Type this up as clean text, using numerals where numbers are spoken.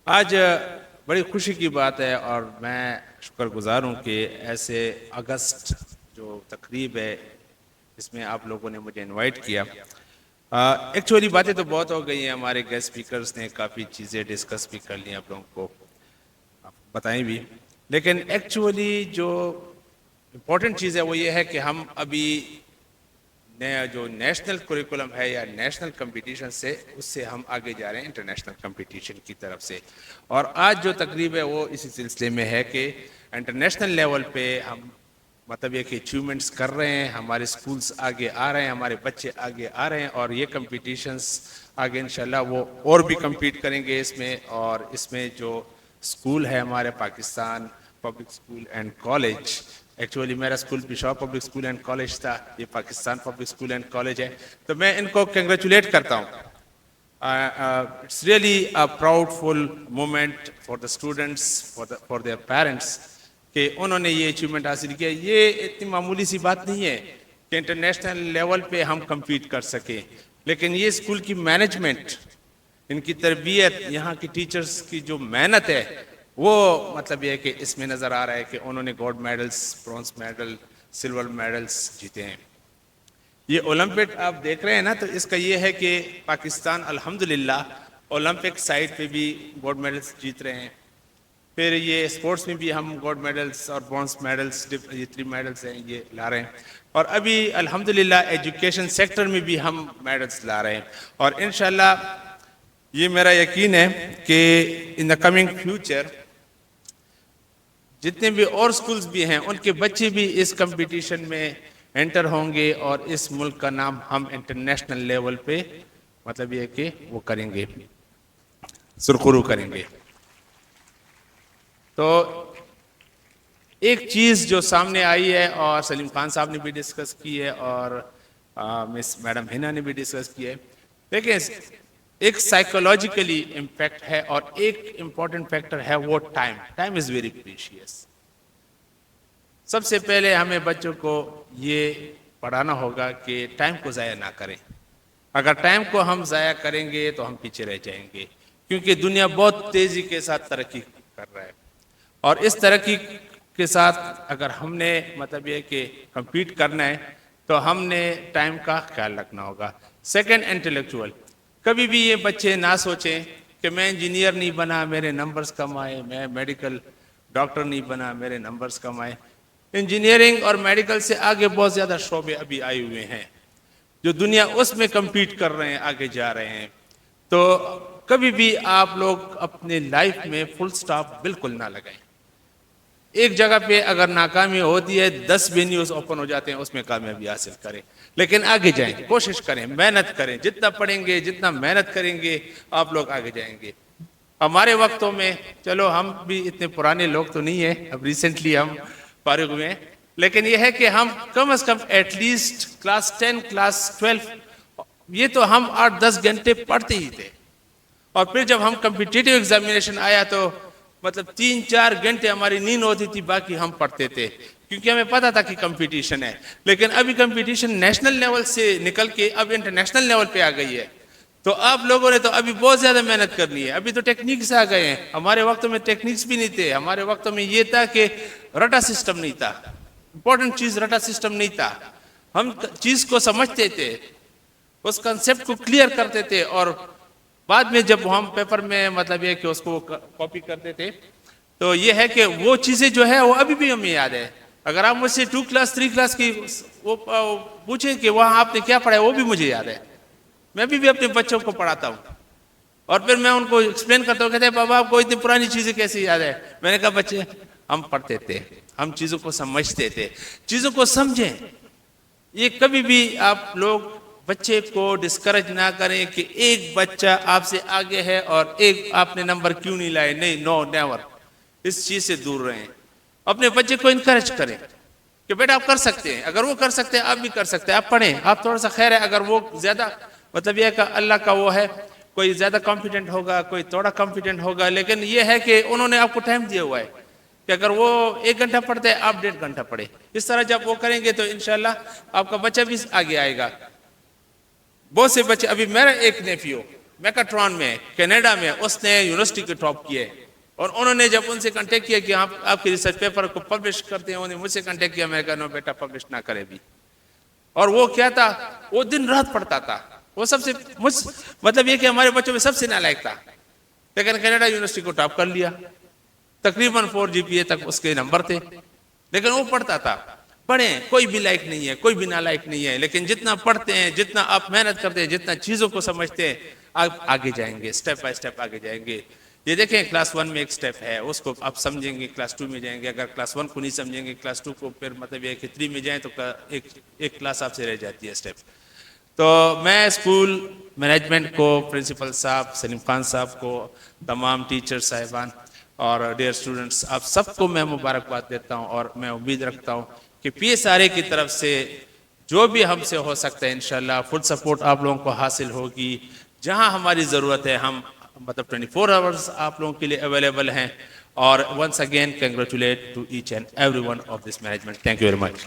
آج بڑی خوشی کی بات ہے اور میں شکر گزار ہوں کہ ایسے اگست جو تقریب ہے اس میں آپ لوگوں نے مجھے انوائٹ کیا. ایکچولی باتیں تو بہت ہو گئی ہیں, ہمارے گیسٹ اسپیکرز نے کافی چیزیں ڈسکس بھی کر لی آپ لوگوں کو بتائیں بھی, لیکن ایکچولی جو امپورٹنٹ چیز ہے وہ یہ ہے کہ ہم ابھی نیا جو نیشنل کریکولم ہے یا نیشنل کمپٹیشن سے اس سے ہم آگے جا رہے ہیں انٹرنیشنل کمپٹیشن کی طرف سے. اور آج جو تقریب ہے وہ اسی سلسلے میں ہے کہ انٹرنیشنل لیول پہ ہم مطلب یہ کہ اچیومنٹس کر رہے ہیں, ہمارے سکولز آگے آ رہے ہیں, ہمارے بچے آگے آ رہے ہیں, اور یہ کمپٹیشنز آگے انشاءاللہ وہ اور بھی کمپیٹ کریں گے اس میں. اور اس میں جو اسکول ہے ہمارے Pakistan public school and college, actually میرا school Peshawar public school and college تھا, یہ Pakistan public school and college ہے, تو میں ان کو کنگریچولیٹ کرتا ہوں. It's really a proudful moment for the students, for their parents, کہ انہوں نے یہ اچیومنٹ حاصل کیا. یہ اتنی معمولی سی بات نہیں ہے کہ انٹرنیشنل لیول پہ ہم کمپیٹ کر سکیں, لیکن یہ اسکول کی مینجمنٹ, ان کی تربیت, یہاں کی ٹیچرز کی جو محنت ہے وہ مطلب یہ ہے کہ اس میں نظر آ رہا ہے کہ انہوں نے gold medals, bronze medal, silver medals جیتے ہیں. یہ اولمپک آپ دیکھ رہے ہیں نا, تو اس کا یہ ہے کہ پاکستان الحمدللہ اولمپک سائٹ پہ بھی گولڈ میڈلز جیت رہے ہیں. پھر یہ اسپورٹس میں بھی ہم گولڈ میڈلز اور برونز میڈلز, یہ 3 میڈلز ہیں یہ لا رہے ہیں. اور ابھی الحمدللہ ایجوکیشن سیکٹر میں بھی ہم میڈلز لا رہے ہیں, اور انشاءاللہ یہ میرا یقین ہے کہ ان دا کمنگ فیوچر جتنے بھی اور سکولز بھی ہیں ان کے بچے بھی اس کمپٹیشن میں انٹر ہوں گے, اور اس ملک کا نام ہم انٹرنیشنل لیول پہ مطلب یہ کہ وہ کریں گے, سرخرو کریں گے. تو ایک چیز جو سامنے آئی ہے اور سلیم خان صاحب نے بھی ڈسکس کی ہے اور مس میڈم ہنا نے بھی ڈسکس کی ہے, دیکھیں ایک سائیکولوجیکلی امپیکٹ ہے اور ایک امپورٹنٹ فیکٹر ہے وہ time. Time is very precious. سب سے پہلے ہمیں بچوں کو یہ پڑھانا ہوگا کہ ٹائم کو ضائع نہ کریں. اگر ٹائم کو ہم ضائع کریں گے تو ہم پیچھے رہ جائیں گے, کیونکہ دنیا بہت تیزی کے ساتھ ترقی کر رہا ہے, اور اس ترقی کے ساتھ اگر ہم نے مطلب یہ کہ کمپیٹ کرنا ہے تو ہم نے ٹائم کا خیال رکھنا ہوگا. Second, intellectual. کبھی بھی یہ بچے نہ سوچیں کہ میں انجینئر نہیں بنا میرے نمبرز کم آئے, میں میڈیکل ڈاکٹر نہیں بنا میرے نمبرز کم آئے. انجینئرنگ اور میڈیکل سے آگے بہت زیادہ شعبے ابھی آئے ہوئے ہیں جو دنیا اس میں کمپیٹ کر رہے ہیں, آگے جا رہے ہیں. تو کبھی بھی آپ لوگ اپنے لائف میں فل سٹاپ بالکل نہ لگائیں. ایک جگہ پہ اگر ناکامی ہوتی ہے 10 وینیوز اوپن ہو جاتے ہیں, اس میں کامیابی حاصل کریں, لیکن آگے جائیں, کوشش کریں, محنت کریں. جتنا پڑھیں گے, جتنا محنت کریں گے, آپ لوگ آگے جائیں گے. ہمارے وقتوں میں, چلو ہم بھی اتنے پرانے لوگ تو نہیں ہیں, اب ریسنٹلی ہم فارغ ہوئے ہیں, لیکن یہ ہے کہ ہم کم از کم ایٹ لیسٹ کلاس 10, کلاس 12 یہ تو ہم 8-10 گھنٹے پڑھتے ہی تھے. اور پھر جب ہم کمپٹیٹیو ایگزامینیشن آیا تو مطلب 3-4 گھنٹے ہماری نیند ہوتی تھی, باقی ہم پڑھتے تھے, کیونکہ ہمیں پتا تھا کہ کمپٹیشن ہے. لیکن ابھی کمپٹیشن نیشنل لیول سے نکل کے اب انٹرنیشنل لیول پہ آ گئی ہے, تو آپ لوگوں نے تو ابھی بہت زیادہ محنت کرنی ہے. ابھی تو ٹیکنیکس آ گئے ہیں, ہمارے وقتوں میں ٹیکنیکس بھی نہیں تھے. ہمارے وقتوں میں یہ تھا کہ رٹا سسٹم نہیں تھا, امپورٹنٹ چیز رٹا سسٹم نہیں تھا. ہم چیز کو سمجھتے تھے, اس کنسیپٹ کو کلیئر کرتے تھے, اور بعد میں جب ہم پیپر میں مطلب یہ کہ اس کو کاپی کرتے تھے تو یہ ہے کہ وہ چیزیں جو ہے وہ ابھی بھی ہمیں یاد ہے. اگر آپ مجھ سے 2 کلاس 3 کلاس کی وہ پوچھیں کہ وہاں آپ نے کیا پڑھا ہے, وہ بھی مجھے یاد ہے. میں بھی اپنے بچوں کو پڑھاتا ہوں, اور پھر میں ان کو ایکسپلین کرتا ہوں, کہتے ہیں بابا آپ کو اتنی پرانی چیزیں کیسے یاد ہے. میں نے کہا بچے ہم پڑھتے تھے, ہم چیزوں کو سمجھتے تھے, چیزوں کو سمجھیں. یہ کبھی بھی آپ لوگ بچے کو ڈسکریج نہ کریں کہ ایک بچہ آپ سے آگے ہے اور ایک آپ نے نمبر کیوں نہیں لائے. نہیں, نو نیور, اس چیز سے دور رہیں. اپنے بچے کو انکریج کریں کہ بیٹا آپ کر سکتے ہیں, اگر وہ کر سکتے ہیں آپ بھی کر سکتے ہیں. آپ پڑھیں, آپ تھوڑا سا خیر ہے, اگر وہ زیادہ مطلب یہ کہ اللہ کا وہ ہے, کوئی زیادہ کانفیڈنٹ ہوگا, کوئی تھوڑا کانفیڈنٹ ہوگا, لیکن یہ ہے کہ انہوں نے آپ کو ٹائم دیا ہوا ہے کہ اگر وہ 1 گھنٹہ پڑھتے ہیں آپ 1.5 گھنٹہ پڑھیں. اس طرح جب وہ کریں گے تو انشاءاللہ آپ کا بچہ بھی آگے آئے گا. بہت سے بچے, ابھی میرا ایک نیفیو میکاٹرون میں کینیڈا میں اس نے یونیورسٹی کے ٹاپ کیے اور انہوں نے جب ان سے کنٹیکٹ کیا کہ آپ کی ریسرچ پیپر کو پبلش کرتے ہیں انہوں نے مجھ سے کنٹیکٹ کیا میں کہا نو بیٹا پبلش نہ کرے بھی اور وہ کیا تھا وہ دن رات پڑھتا تھا وہ سب سے مطلب یہ کہ ہمارے بچوں میں سب سے نالائق تھا لیکن کینیڈا یونیورسٹی کو ٹاپ کر لیا تقریباً 4 GPA تک اس کے نمبر تھے لیکن وہ پڑھتا تھا پڑھیں کوئی بھی لائق نہیں ہے کوئی بھی نالائق نہیں ہے لیکن جتنا پڑھتے ہیں جتنا آپ محنت کرتے ہیں جتنا چیزوں کو سمجھتے ہیں آپ آگے جائیں گے اسٹیپ بائی اسٹیپ آگے جائیں گے یہ دیکھیں کلاس 1 میں ایک سٹیپ ہے اس کو آپ سمجھیں گے کلاس 2 میں جائیں گے اگر کلاس 1 کو نہیں سمجھیں گے کلاس 2 کو پھر مطلب یہ کہ 3 میں جائیں تو ایک کلاس آپ سے رہ جاتی ہے سٹیپ تو میں اسکول مینجمنٹ کو پرنسپل صاحب سلیم خان صاحب کو تمام ٹیچر صاحبان اور ڈیئر اسٹوڈنٹس آپ سب کو میں مبارکباد دیتا ہوں اور میں امید رکھتا ہوں کہ PSRA کی طرف سے جو بھی ہم سے ہو سکتا ہے انشاءاللہ فل سپورٹ آپ لوگوں کو حاصل ہوگی جہاں ہماری ضرورت ہے ہم مطلب 24 آورز آپ لوگوں کے لیے اویلیبل ہیں اور once again congratulate to each and every one of this management thank you very much